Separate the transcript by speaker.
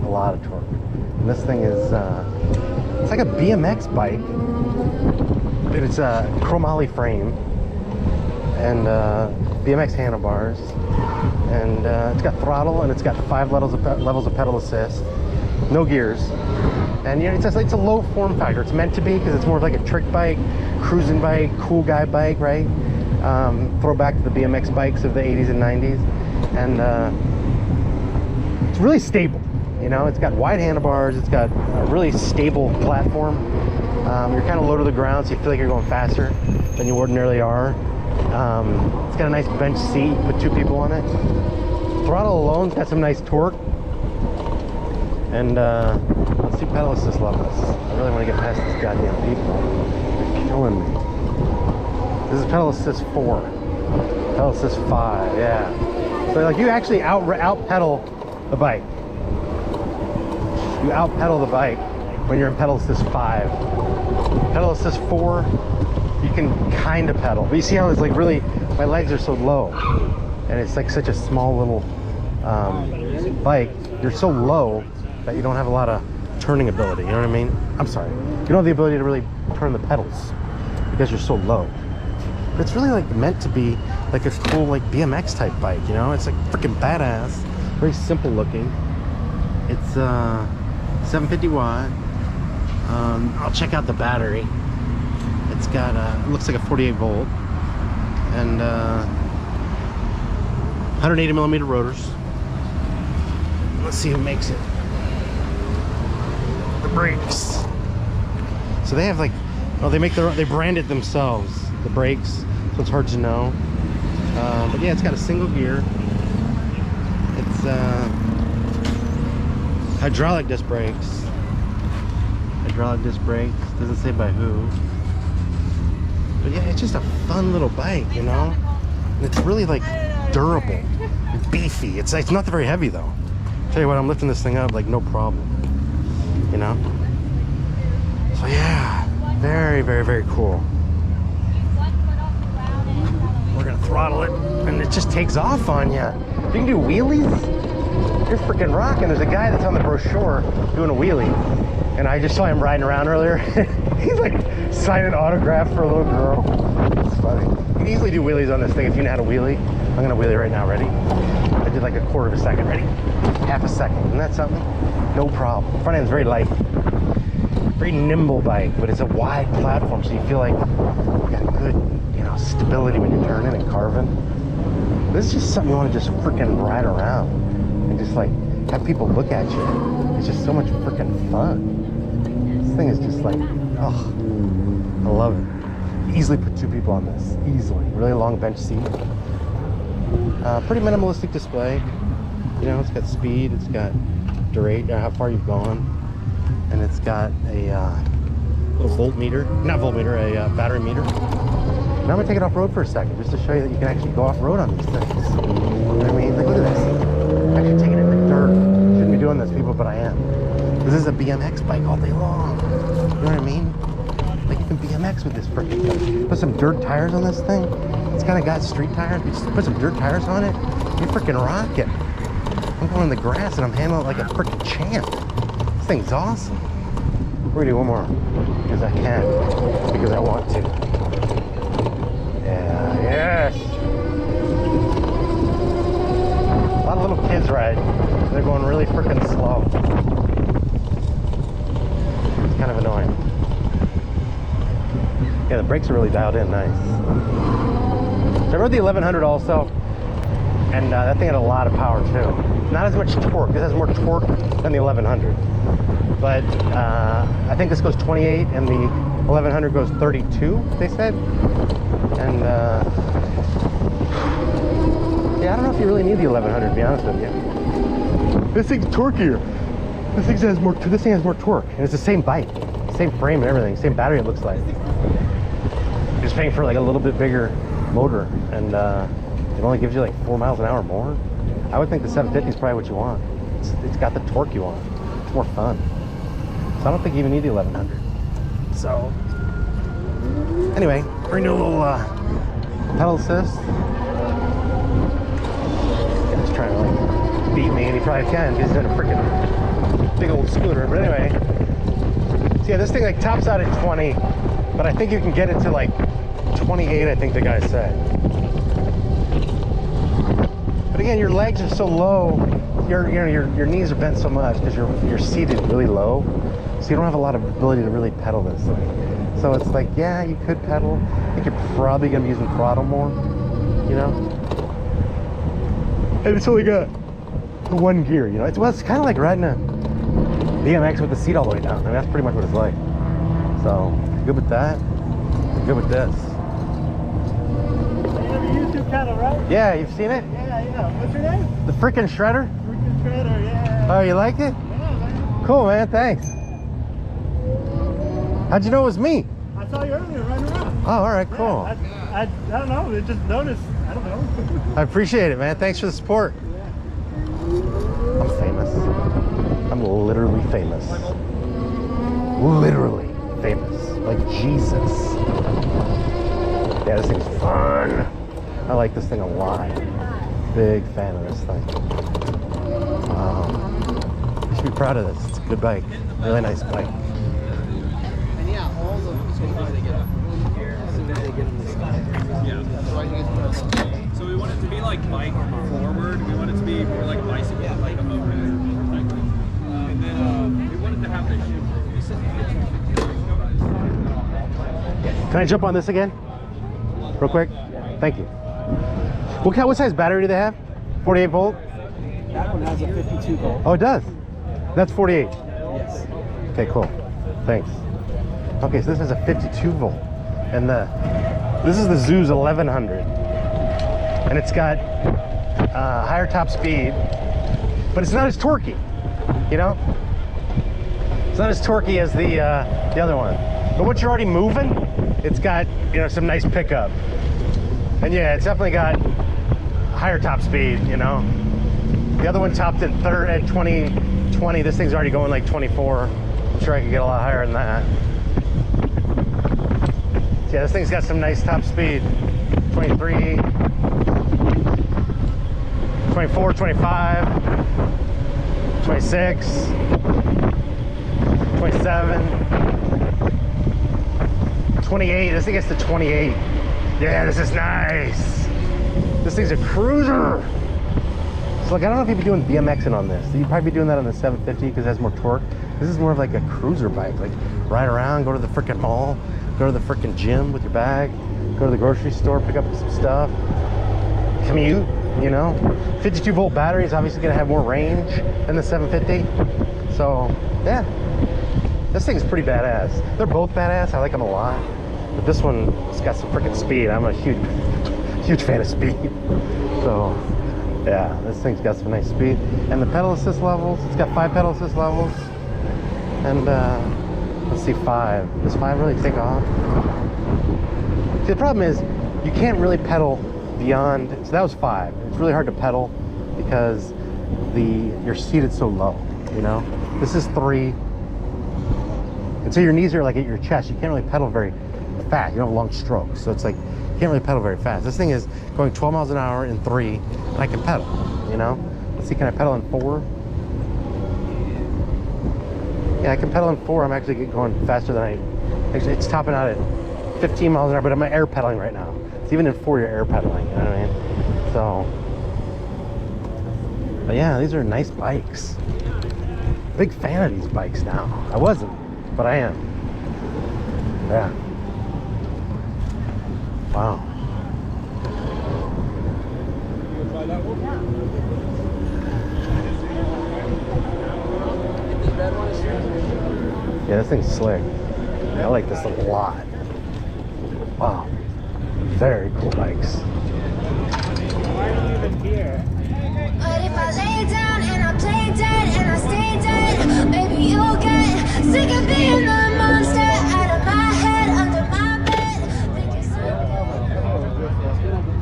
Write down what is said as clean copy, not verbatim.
Speaker 1: a lot of torque. And this thing is, it's like a BMX bike. It's a chromoly frame and BMX handlebars. And it's got throttle and it's got 5 levels of pedal assist. No gears. And you know, it's a low form factor. It's meant to be because it's more of like a trick bike, cruising bike, cool guy bike, right? Throwback to the BMX bikes of the 80s and 90s. And it's really stable. You know, it's got wide handlebars. It's got a really stable platform. You're kind of low to the ground, so you feel like you're going faster than you ordinarily are. It's got a nice bench seat. You put 2 people on it. Throttle alone's got some nice torque. And let's see pedal assist levels. I really want to get past these goddamn people. They're killing me. This is pedal assist 4. Pedal assist 5, yeah. So like you actually out pedal the bike. You out pedal the bike when you're in pedal assist 5. Pedal assist 4, you can kind of pedal. But you see how it's like really, my legs are so low. And it's like such a small little bike. You're so low that you don't have a lot of turning ability, you know what I mean? I'm sorry. You don't have the ability to really turn the pedals because you're so low. But it's really like meant to be like a cool like BMX type bike, you know? It's like freaking badass, very simple looking. It's 750 watt. I'll check out the battery. It's got it looks like a 48 volt and 180 millimeter rotors. Let's see who makes it. The brakes. So they have like, oh, they brand it themselves, the brakes, so it's hard to know. But yeah, it's got a single gear. It's hydraulic disc brakes. Hydraulic disc brakes, doesn't say by who. But yeah, it's just a fun little bike, you know? And it's really like durable, and beefy. It's not very heavy though. Tell you what, I'm lifting this thing up like no problem. You know? So yeah, very, very, very cool. We're gonna throttle it and it just takes off on you. You can do wheelies. You're freaking rocking. There's a guy that's on the brochure doing a wheelie. And I just saw him riding around earlier. He's like signing autograph for a little girl. It's funny. You can easily do wheelies on this thing if you know how to wheelie. I'm gonna wheelie right now, ready? I did like a quarter of a second, ready? Half a second, isn't that something? No problem. Front end's very light. Very nimble bike, but it's a wide platform, so you feel like you got a good, you know, stability when you're turning and carving. This is just something you want to just freaking ride around and just like have people look at you. It's just so much freaking fun. This thing is just like, oh, I love it. You easily put 2 people on this, easily. Really long bench seat. Pretty minimalistic display. You know, it's got speed, it's got duration, how far you've gone, and it's got a little voltmeter, not voltmeter, a battery meter. Now I'm gonna take it off road for a second, just to show you that you can actually go off road on these things. You know what I mean? Like, look at this. I'm actually taking it in the dirt. Shouldn't be doing this, people, but I am. This is a BMX bike all day long. You know what I mean? Like, you can BMX with this freaking thing. Put some dirt tires on this thing. It's kind of got street tires. You just put some dirt tires on it, you freaking rock it. I'm going in the grass and I'm handling it like a freaking champ. This thing's awesome. We're gonna do one more because I can, because I want to. Yeah, yes. A lot of little kids ride. They're going really freaking slow. It's kind of annoying. Yeah, the brakes are really dialed in nice. So I rode the 1100 also, and that thing had a lot of power too. Not as much torque. This has more torque than the 1100. But I think this goes 28 and the 1100 goes 32, they said. And yeah, I don't know if you really need the 1100 to be honest with you. This thing's torqueier. This thing has more torque, and it's the same bike, same frame and everything, same battery it looks like. Just paying for like a little bit bigger motor, and it only gives you like 4 miles an hour more. I would think the 750 is probably what you want. It's got the torque you want. It's more fun. So I don't think you even need the 1100. So anyway, bring a little pedal assist. He's trying to like beat me, and he probably can because he's doing a freaking scooter, but anyway. So yeah, this thing like tops out at 20, but I think you can get it to like 28, I think the guy said. But again, your legs are so low, your knees are bent so much because you're seated really low, so you don't have a lot of ability to really pedal this thing. So it's like, yeah, you could pedal. I think you're probably gonna be using throttle more, you know? And it's only got one gear, you know? It's kind of like riding a BMX with the seat all the way down. I mean, that's pretty much what it's like. So, good with that. Good with this.
Speaker 2: You have a YouTube channel, right?
Speaker 1: Yeah, you've seen it?
Speaker 2: Yeah. What's your name?
Speaker 1: The Frickin' Shredder?
Speaker 2: Freaking Shredder, yeah.
Speaker 1: Oh, you like it?
Speaker 2: Yeah, man.
Speaker 1: Cool, man. Thanks. How'd you know it was me?
Speaker 2: I saw you earlier running around.
Speaker 1: Oh, all right, cool.
Speaker 2: Yeah, I don't know. It just noticed. I don't know.
Speaker 1: I appreciate it, man. Thanks for the support.
Speaker 2: Yeah.
Speaker 1: I'm famous. I'm literally famous. Literally famous. Like Jesus. Yeah, this thing's fun. I like this thing a lot. Big fan of this thing. You should be proud of this. It's a good bike. Really nice bike.
Speaker 3: And yeah, all of them, as soon as they get in the sky. Yeah. So we want it to be like bike forward. We want it to be more like a bicycle, like a motor. And then we wanted to have the
Speaker 1: Can I jump on this again? Real quick? Thank you. What size battery do they have? 48 volt?
Speaker 3: That one has a 52 volt.
Speaker 1: Oh, it does? That's 48.
Speaker 3: Yes.
Speaker 1: Okay, cool. Thanks. Okay, so this is a 52 volt. And this is the Zooz 1100. And it's got higher top speed, but it's not as torquey, you know? It's not as torquey as the other one. But once you're already moving, it's got, you know, some nice pickup. And yeah, it's definitely got higher top speed, you know? The other one topped at 20. This thing's already going like 24. I'm sure I could get a lot higher than that. So yeah, this thing's got some nice top speed. 23, 24, 25, 26, 27, 28. This thing gets to 28. Yeah, this is nice. This thing's a cruiser. So like, I don't know if you'd be doing BMXing on this. So you'd probably be doing that on the 750 because it has more torque. This is more of like a cruiser bike. Like ride around, go to the freaking mall, go to the freaking gym with your bag, go to the grocery store, pick up some stuff, commute, you know. 52 volt battery is obviously gonna have more range than the 750. So yeah, this thing's pretty badass. They're both badass, I like them a lot. But this one's got some freaking speed. I'm a huge fan of speed. So yeah, this thing's got some nice speed. And the pedal assist levels, it's got 5 pedal assist levels. And let's see, 5. Does 5 really take off? See, the problem is you can't really pedal beyond, so that was 5. It's really hard to pedal because you're seated so low, you know? This is 3. And so your knees are like at your chest. You can't really pedal very fast. You don't have long strokes. So it's like, you can't really pedal very fast. This thing is going 12 miles an hour in 3, and I can pedal, you know? Let's see, can I pedal in 4? Yeah, I can pedal in 4. I'm actually going faster than actually, it's topping out at 15 miles an hour, but I'm air pedaling right now. So even in 4, you're air pedaling, you know what I mean? So, but yeah, these are nice bikes. Big fan of these bikes now. I wasn't, but I am. Yeah. Wow. Yeah, this thing's slick. I like this a lot. Wow. Very cool bikes.
Speaker 2: Why are you even here?
Speaker 4: But if I lay down